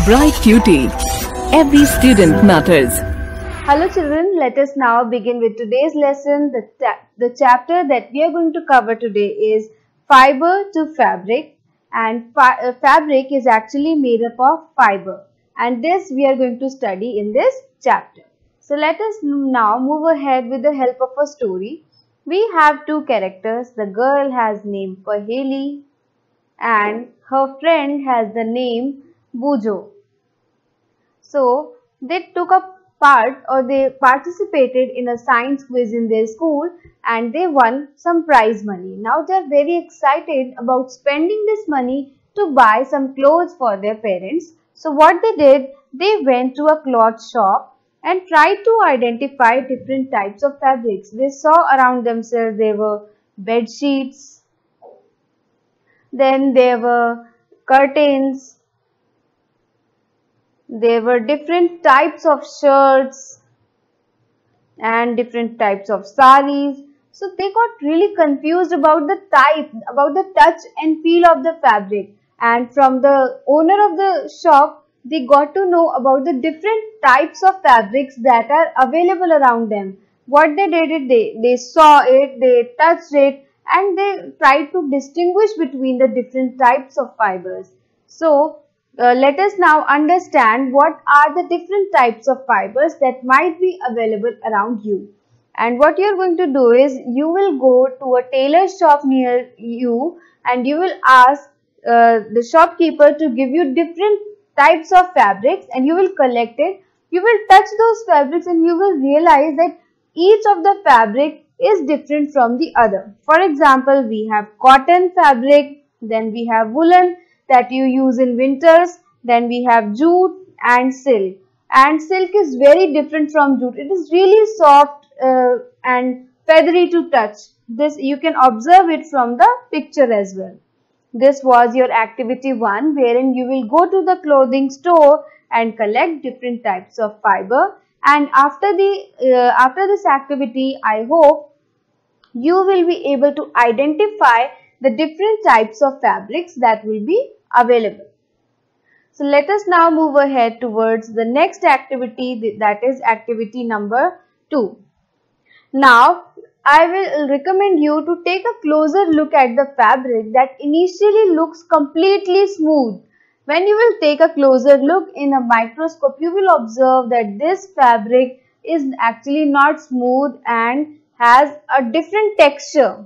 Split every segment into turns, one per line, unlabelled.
bright future. Every student matters.
Hello children, let us now begin with today's lesson. The chapter that we are going to cover today is fiber to fabric, and fabric is actually made up of fiber, and this we are going to study in this chapter. So let us now move ahead with the help of a story. We have two characters. The girl has name Paheli and her friend has the name Bujo. So they took a part, or they participated in a science quiz in their school, and they won some prize money. Now they are very excited about spending this money to buy some clothes for their parents. So what they did, they went to a cloth shop and tried to identify different types of fabrics. They saw around themselves there were bed sheets, then there were curtains, there were different types of shirts and different types of saris. So they got really confused about the type, about the touch and feel of the fabric. And from the owner of the shop, they got to know about the different types of fabrics that are available around them. What they did is they saw it, they touched it, and they tried to distinguish between the different types of fibers. So let us now understand what are the different types of fibers that might be available around you. And what you are going to do is, you will go to a tailor shop near you and you will ask the shopkeeper to give you different types of fabrics, and you will collect it. You will touch those fabrics and you will realize that each of the fabric is different from the other. For example, we have cotton fabric, then we have woolen that you use in winters, then we have jute and silk. And silk is very different from jute. It is really soft and feathery to touch. This you can observe it from the picture as well. This was your activity 1, wherein you will go to the clothing store and collect different types of fiber. And after this activity, I hope you will be able to identify the different types of fabrics that will be available. So let us now move ahead towards the next activity, that is activity number 2. Now I will recommend you to take a closer look at the fabric that initially looks completely smooth. When you will take a closer look in a microscope, you will observe that this fabric is actually not smooth and has a different texture.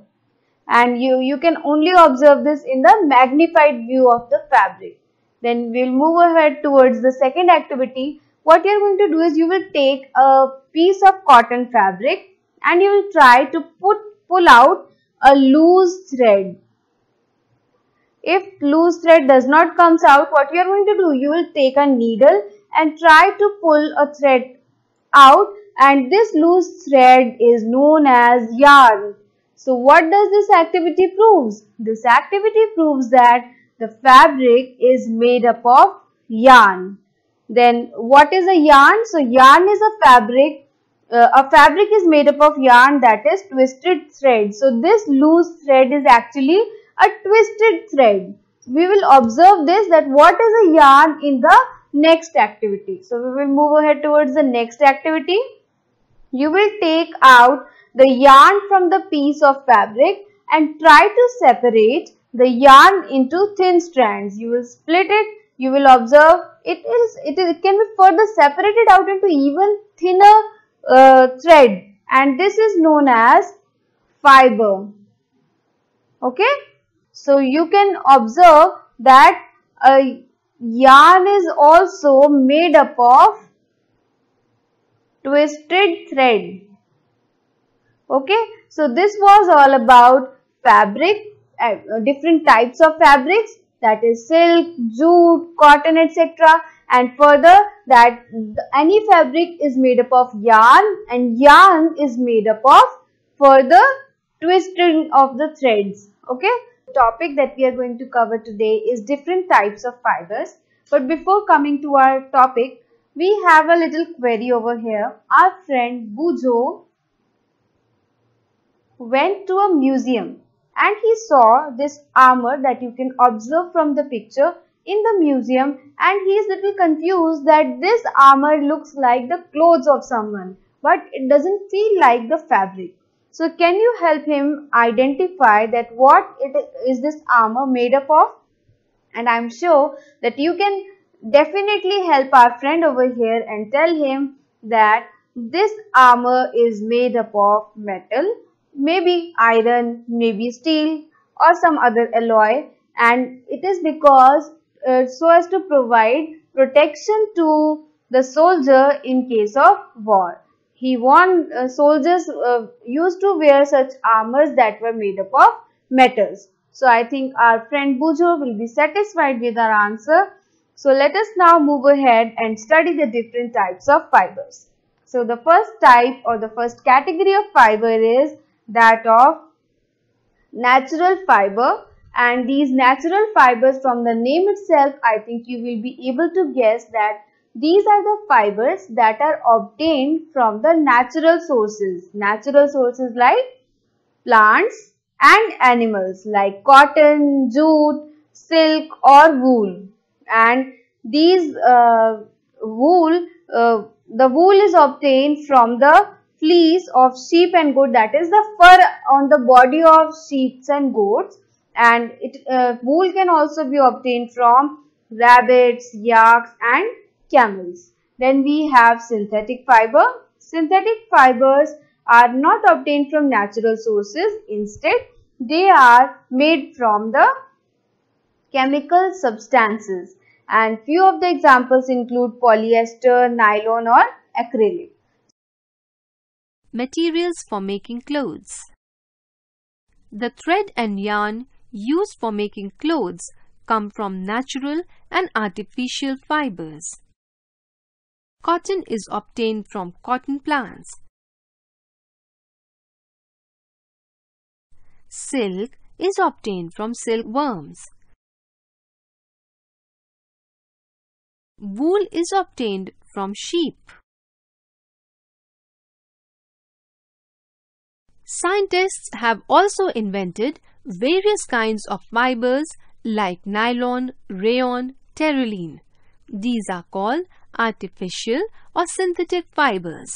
And you can only observe this in the magnified view of the fabric. Then we will move ahead towards the second activity. What you are going to do is, you will take a piece of cotton fabric and you will try to pull out a loose thread. If loose thread does not come out, what you are going to do, you will take a needle and try to pull a thread out, and this loose thread is known as yarn. So what does this activity proves? This activity proves that the fabric is made up of yarn. Then what is a yarn? So yarn is a fabric. A fabric is made up of yarn, that is twisted thread. So this loose thread is actually a twisted thread. We will observe this, that what is a yarn in the next activity. So we will move ahead towards the next activity. You will take out the yarn from the piece of fabric and try to separate the yarn into thin strands. You will split it. You will observe it can be further separated out into even thinner thread, and this is known as fiber. Okay, so you can observe that a yarn is also made up of twisted thread. Okay, so this was all about fabric, different types of fabrics, that is silk, jute, cotton, etc. And further, that any fabric is made up of yarn, and yarn is made up of further twisting of the threads. Okay, the topic that we are going to cover today is different types of fibers. But before coming to our topic, we have a little query over here. Our friend Bujo went to a museum and he saw this armor that you can observe from the picture. in the museum and he is little confused that this armor looks like the clothes of someone, but it doesn't feel like the fabric. So can you help him identify that what is this armor made up of? And I'm sure that you can definitely help our friend over here and tell him that this armor is made up of metal, maybe iron, maybe steel or some other alloy, and it is because so as to provide protection to the soldier in case of war. He want soldiers used to wear such armors that were made up of metals. So I think our friend Bujo will be satisfied with our answer. So let us now move ahead and study the different types of fibers. So the first type or the first category of fiber is that of natural fiber, and these natural fibers, from the name itself, I think you will be able to guess that these are the fibers that are obtained from the natural sources. Natural sources like plants and animals like cotton, jute, silk or wool. And these the wool is obtained from the fleece of sheep and goat, that is the fur on the body of sheep and goats, and wool can also be obtained from rabbits, yaks and camels. Then we have synthetic fiber. Synthetic fibers are not obtained from natural sources. Instead, they are made from the chemical substances, and few of the examples include polyester, nylon or acrylic.
Materials for making clothes. The thread and yarn used for making clothes come from natural and artificial fibers. Cotton is obtained from cotton plants. Silk is obtained from silkworms. Wool is obtained from sheep. Scientists have also invented various kinds of fibers like nylon, rayon, terylene. These are called artificial or synthetic fibers.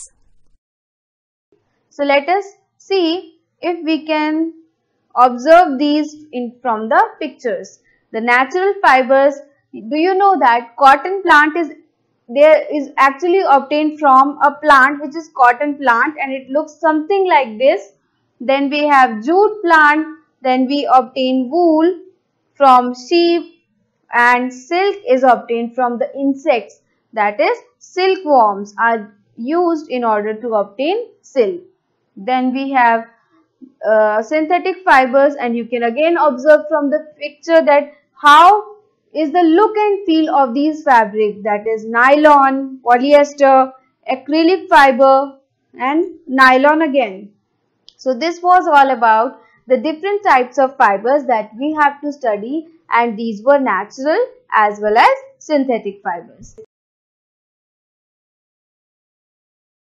So let us see if we can observe these from the pictures. The natural fibers, do you know that cotton plant is actually obtained from a plant which is cotton plant, and it looks something like this. Then we have jute plant, then we obtain wool from sheep, and silk is obtained from the insects, that is silkworms are used in order to obtain silk. Then we have synthetic fibers, and you can again observe from the picture that how is the look and feel of these fabric, that is nylon, polyester, acrylic fiber and nylon again. So this was all about the different types of fibers that we have to study, and these were natural as well as synthetic fibers.